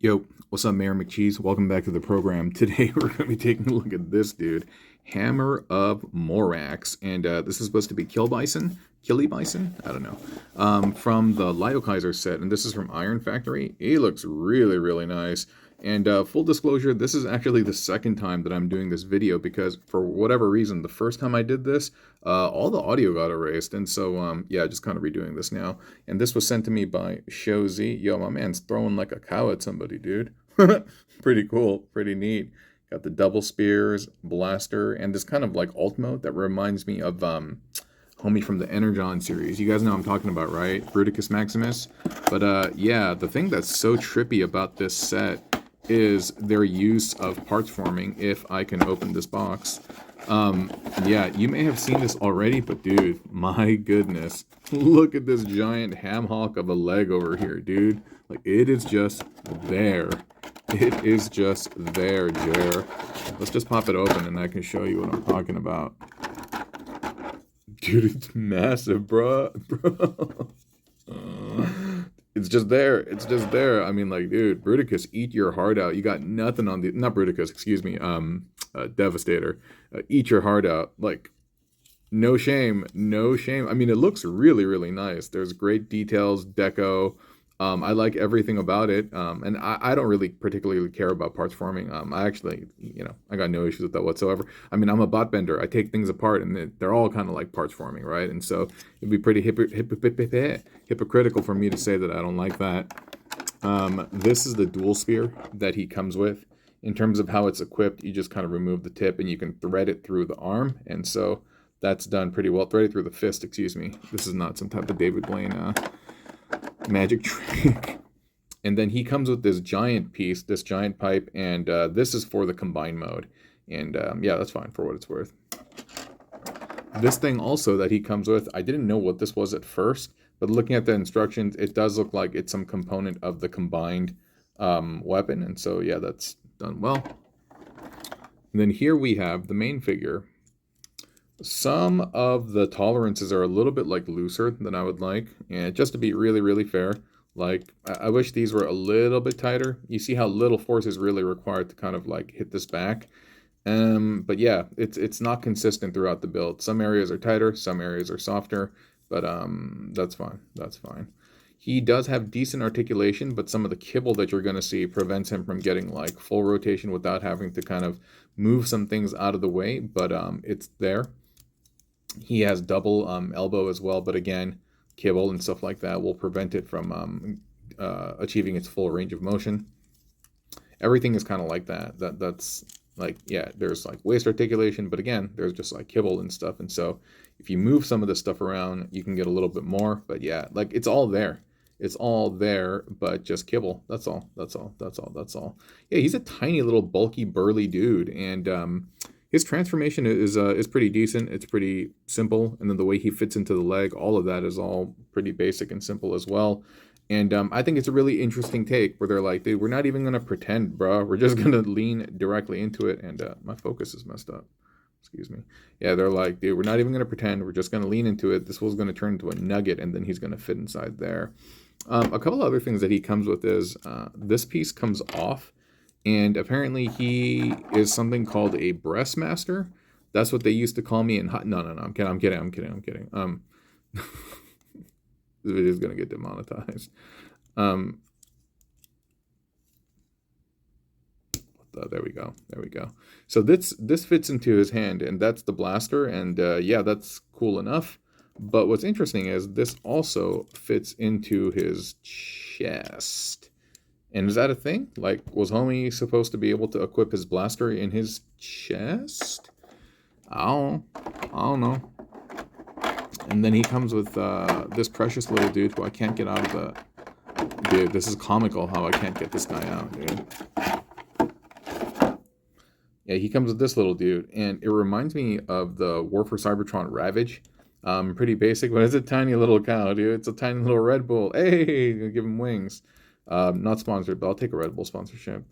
Yo, what's up, Mayor McCheese? Welcome back to the program. Today we're going to be taking a look at this dude, Hammer of Morax, and this is supposed to be Killbison? I don't know. From the Liokaiser set, and this is from IronFactory. He looks really, really nice. And full disclosure, this is actually the second time that I'm doing this video because for whatever reason, the first time I did this, all the audio got erased. And so, yeah, just kind of redoing this now. And this was sent to me by Shozy. Yo, my man's throwing like a cow at somebody, dude. Pretty cool, pretty neat. Got the double spears, blaster, and this kind of like alt mode that reminds me of homie from the Energon series. You guys know what I'm talking about, right? Bruticus Maximus. But yeah, the thing that's so trippy about this set is their use of parts forming. If I can open this box. Yeah, you may have seen this already, but dude, my goodness. Look at this giant ham hock of a leg over here, dude. Like, it is just there. It is just there, Jer. Let's just pop it open and I can show you what I'm talking about. Dude, it's massive, bro. It's just there. It's just there. I mean, like, dude, Bruticus, eat your heart out. You got nothing on the... Not Bruticus, excuse me. Devastator. Eat your heart out. Like, no shame. No shame. I mean, it looks really, really nice. There's great details, deco. I like everything about it. And I don't really particularly care about parts forming. I actually, I got no issues with that whatsoever. I mean, I'm a bot bender. I take things apart and they're all kind of like parts forming, right? And so it'd be pretty hypocritical for me to say that I don't like that. This is the dual spear that he comes with. In terms of how it's equipped, you just kind of remove the tip and you can thread it through the arm. And so that's done pretty well. Thread it through the fist, excuse me. This is not some type of David Blaine magic trick. And then he comes with this giant piece, this giant pipe, and this is for the combined mode. And yeah, that's fine for what it's worth. This thing also that he comes with, I didn't know what this was at first, but looking at the instructions, it does look like it's some component of the combined weapon. And so yeah, that's done well. And then here we have the main figure. Some of the tolerances are a little bit like looser than I would like, and just to be really, really fair, like I wish these were a little bit tighter. You see how little force is really required to kind of like hit this back. But yeah, it's not consistent throughout the build. Some areas are tighter, some areas are softer, but that's fine. That's fine. He does have decent articulation, but some of the kibble that you're going to see prevents him from getting like full rotation without having to kind of move some things out of the way, but it's there. He has double elbow as well, but again, kibble and stuff like that will prevent it from achieving its full range of motion. Everything is kind of like that. That's like, yeah, there's like waist articulation, but again, there's just like kibble and stuff. And so if you move some of this stuff around, you can get a little bit more. But yeah, like it's all there. It's all there, but just kibble. That's all. That's all. That's all. That's all. Yeah, he's a tiny little bulky, burly dude, and his transformation is pretty decent. It's pretty simple, and then the way he fits into the leg, all of that is all pretty basic and simple as well. And I think it's a really interesting take where they're like, dude, we're not even gonna pretend, bro. We're just gonna lean directly into it. And my focus is messed up. Excuse me. Yeah, they're like, dude, we're not even gonna pretend. We're just gonna lean into it. This was gonna turn into a nugget, and then he's gonna fit inside there. A couple other things that he comes with is this piece comes off, and apparently he is something called a breast master. That's what they used to call me in no, I'm kidding. This video is gonna get demonetized. There we go. So this fits into his hand, and that's the blaster, and yeah, that's cool enough. But what's interesting is this also fits into his chest. And is that a thing? Like, was homie supposed to be able to equip his blaster in his chest? I don't know. And then he comes with this precious little dude who I can't get out of the... Dude, this is comical how I can't get this guy out, dude. Yeah, he comes with this little dude, and it reminds me of the War for Cybertron Ravage. Pretty basic, but it's a tiny little cow, dude. It's a tiny little Red Bull. Hey, give him wings. Not sponsored, but I'll take a Red Bull sponsorship.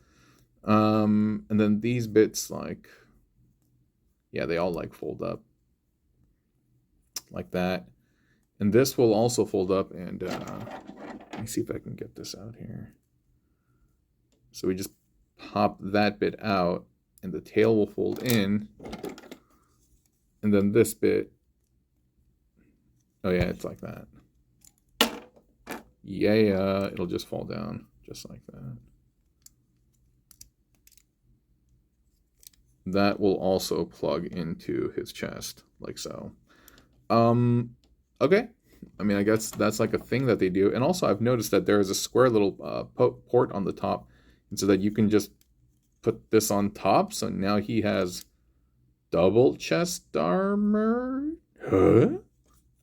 And then these bits, like, yeah, they all like fold up like that. And this will also fold up, and let me see if I can get this out here. So we just pop that bit out, and the tail will fold in. And then this bit, oh yeah, it's like that. Yeah, it'll just fall down, just like that. That will also plug into his chest, like so. Okay. I mean, I guess that's like a thing that they do. And also, I've noticed that there is a square little port on the top, and so that you can just put this on top. So now he has double chest armor. Huh?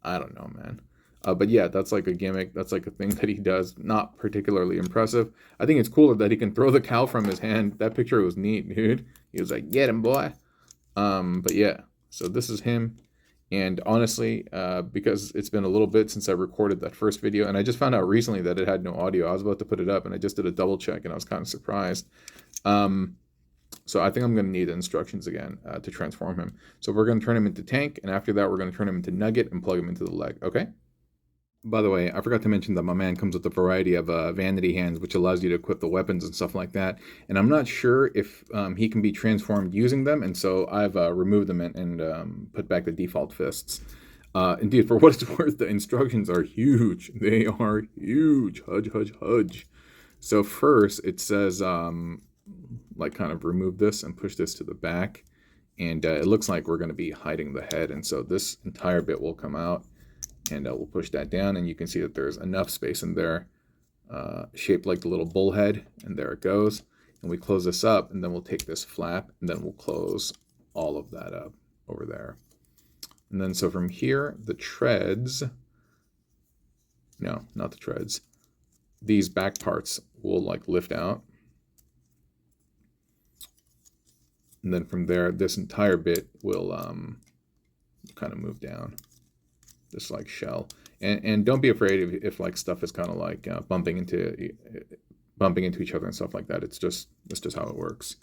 I don't know, man. But yeah, that's like a gimmick. That's like a thing that he does. Not particularly impressive. I think it's cooler that he can throw the cow from his hand. That picture was neat, dude. He was like, "Get him, boy." But yeah, so this is him. And honestly, because it's been a little bit since I recorded that first video, and I just found out recently that it had no audio. I was about to put it up, and I just did a double check, and I was kind of surprised. So I think I'm going to need the instructions again to transform him. So we're going to turn him into tank, and after that, we're going to turn him into nugget and plug him into the leg. Okay? By the way, I forgot to mention that my man comes with a variety of vanity hands, which allows you to equip the weapons and stuff like that. And I'm not sure if he can be transformed using them, and so I've removed them and put back the default fists. Indeed, for what it's worth, the instructions are huge. They are huge. Hudge. So first, it says, like, kind of remove this and push this to the back. And it looks like we're going to be hiding the head. And so this entire bit will come out. And we'll push that down, and you can see that there's enough space in there, shaped like the little bull head, and there it goes. And we close this up, and then we'll take this flap, and then we'll close all of that up over there. And then so from here, the treads, no, not the treads, these back parts will like lift out. And then from there, this entire bit will kind of move down. This like shell, and don't be afraid if like stuff is kind of like bumping into each other and stuff like that. That's just how it works.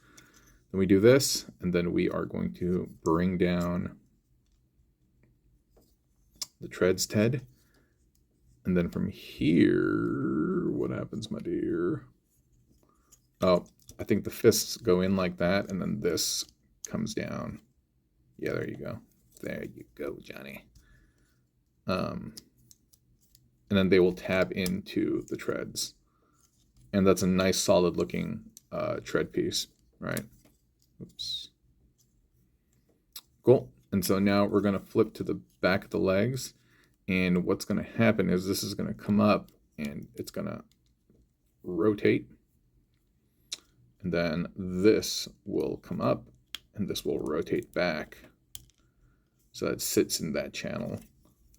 Then we do this, and then we are going to bring down the treads head, and then from here, what happens, my dear? Oh, I think the fists go in like that, and then this comes down. Yeah, there you go. There you go, Johnny. And then they will tab into the treads, and that's a nice solid looking tread piece, right? Oops. Cool. And so now we're going to flip to the back of the legs, and what's going to happen is this is going to come up, and it's going to rotate, and then this will come up, and this will rotate back, so it sits in that channel.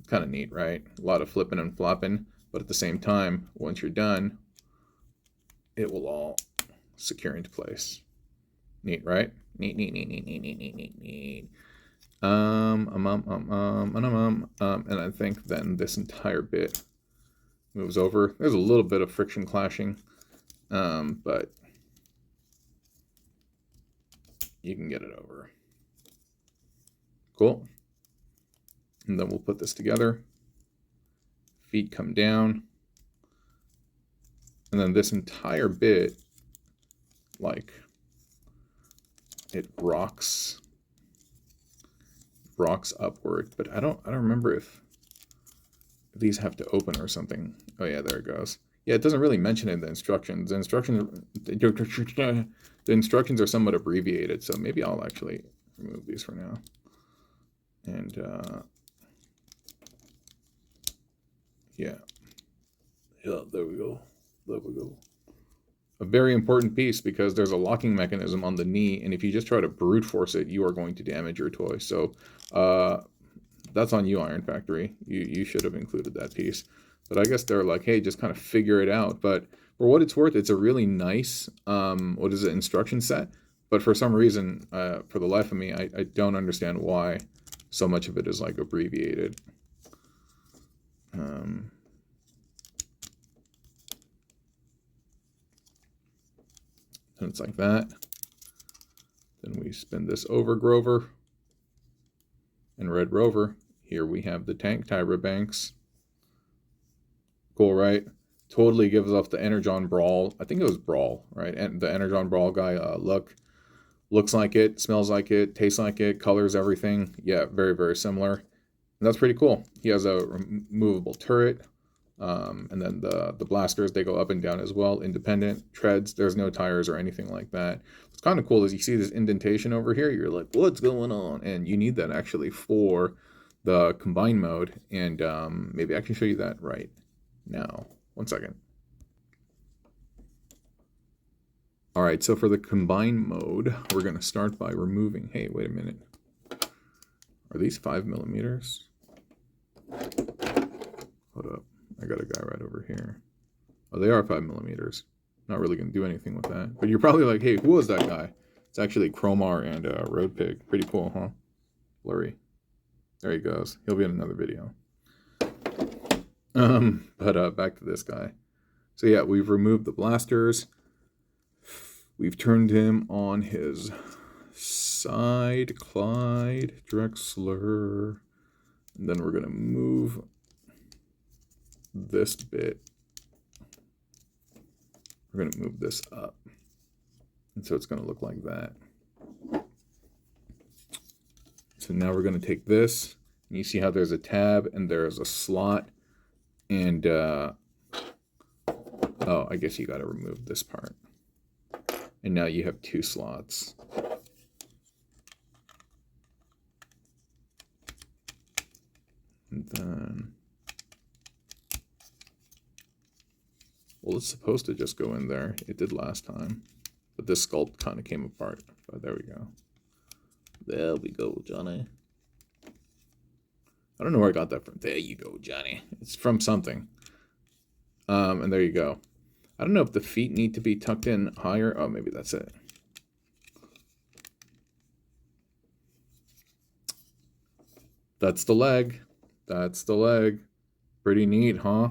Kind of neat, right? A lot of flipping and flopping, but at the same time, once you're done, it will all secure into place. Neat, right? Neat. And I think then this entire bit moves over. There's a little bit of friction clashing, but you can get it over. Cool. And then we'll put this together. Feet come down. And then this entire bit, like, it rocks upward. But I don't remember if these have to open or something. Oh yeah, there it goes. Yeah, it doesn't really mention it in the instructions. The instructions are somewhat abbreviated, so maybe I'll actually remove these for now. And yeah, there we go. A very important piece, because there's a locking mechanism on the knee, and if you just try to brute force it, you are going to damage your toy. So that's on you, IronFactory. You should have included that piece. But I guess they're like, hey, just kind of figure it out. But for what it's worth, it's a really nice, instruction set. But for some reason, for the life of me, I don't understand why so much of it is like abbreviated. And it's like that. Then we spin this over Grover and Red Rover. Here we have the tank Tyra Banks. Cool, right? Totally gives off the Energon Brawl. I think it was Brawl, right? And the Energon Brawl guy looks like it, smells like it, tastes like it, colors everything. Yeah, very, very similar. And that's pretty cool. He has a removable turret. And then the blasters, they go up and down as well, independent. Treads, there's no tires or anything like that. What's kind of cool is you see this indentation over here. You're like, what's going on? And you need that actually for the combine mode. And maybe I can show you that right now. 1 second. All right, so for the combine mode, we're going to start by removing, hey, wait a minute. Are these 5mm? Hold up. I got a guy right over here. Oh, they are 5mm. Not really going to do anything with that. But you're probably like, hey, who was that guy? It's actually Chromar and Road Pig. Pretty cool, huh? Blurry. There he goes. He'll be in another video. But back to this guy. So yeah, we've removed the blasters. We've turned him on his side, Clyde, Drexler. And then we're going to move this bit. We're going to move this up. And so it's going to look like that. So now we're going to take this. And you see how there's a tab and there's a slot. And, oh, I guess you got to remove this part. And now you have 2 slots. And then, well, it's supposed to just go in there. It did last time. But this sculpt kind of came apart. But there we go. There we go, Johnny. I don't know where I got that from. There you go, Johnny. It's from something. And there you go. I don't know if the feet need to be tucked in higher. Oh, maybe that's it. That's the leg. That's the leg. Pretty neat, huh?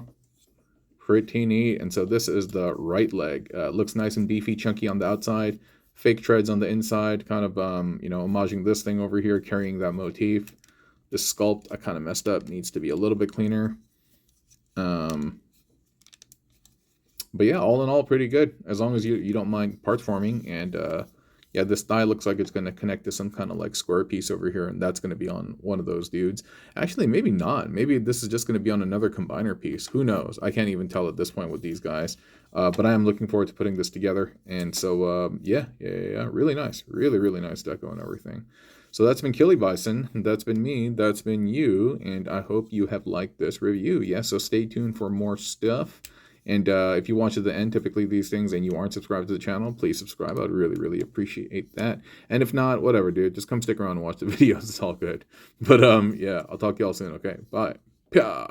Pretty neat. And so this is the right leg. Looks nice and beefy, chunky on the outside. Fake treads on the inside. Kind of, you know, homaging this thing over here, carrying that motif. This sculpt, I kind of messed up. Needs to be a little bit cleaner. But yeah, all in all, pretty good. As long as you don't mind parts forming. And yeah, this thigh looks like it's going to connect to some kind of like square piece over here. And that's going to be on one of those dudes. Actually, maybe not. Maybe this is just going to be on another combiner piece. Who knows? I can't even tell at this point with these guys. But I am looking forward to putting this together. And so, yeah. Really nice. Really, really nice deco and everything. So that's been Killbison. That's been me. That's been you. And I hope you have liked this review. Yeah, so stay tuned for more stuff. And if you watch to the end, typically these things, and you aren't subscribed to the channel, please subscribe. I'd really, really appreciate that. And if not, whatever, dude. Just come stick around and watch the videos. It's all good. But yeah, I'll talk to y'all soon. Okay, bye. Pia.